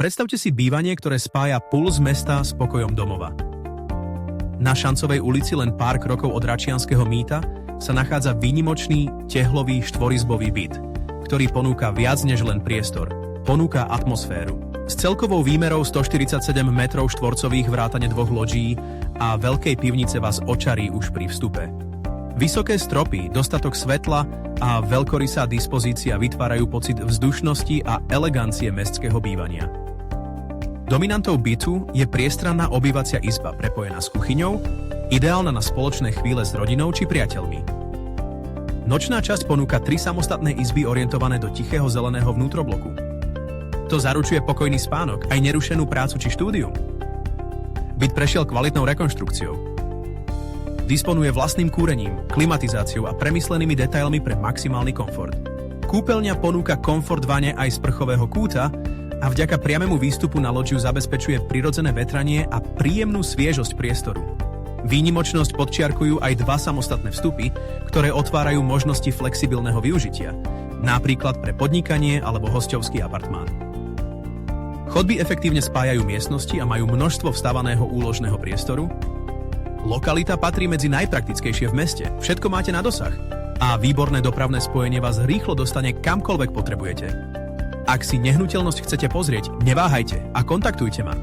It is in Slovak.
Predstavte si bývanie, ktoré spája puls mesta s pokojom domova. Na Šancovej ulici len pár krokov od Račianskeho mýta sa nachádza výnimočný tehlový štvorizbový byt, ktorý ponúka viac než len priestor. Ponúka atmosféru. S celkovou výmerou 147 metrov štvorcových vrátane 2 loďí a veľkej pivnice vás očarí už pri vstupe. Vysoké stropy, dostatok svetla a veľkorysá dispozícia vytvárajú pocit vzdušnosti a elegancie mestského bývania. Dominantou bytu je priestranná obývacia izba prepojená s kuchyňou, ideálna na spoločné chvíle s rodinou či priateľmi. Nočná časť ponúka 3 samostatné izby orientované do tichého zeleného vnútrobloku. To zaručuje pokojný spánok, aj nerušenú prácu či štúdium. Byt prešiel kvalitnou rekonštrukciou. Disponuje vlastným kúrením, klimatizáciou a premyslenými detailmi pre maximálny komfort. Kúpeľňa ponúka komfort vane aj sprchového kúta a vďaka priamému výstupu na loďiu zabezpečuje prirodzené vetranie a príjemnú sviežosť priestoru. Výnimočnosť podčiarkujú aj 2 samostatné vstupy, ktoré otvárajú možnosti flexibilného využitia, napríklad pre podnikanie alebo hosťovský apartmán. Chodby efektívne spájajú miestnosti a majú množstvo vstavaného úložného priestoru. Lokalita patrí medzi najpraktickejšie v meste, všetko máte na dosah a výborné dopravné spojenie vás rýchlo dostane kamkoľvek potrebujete. Ak si nehnuteľnosť chcete pozrieť, neváhajte a kontaktujte ma.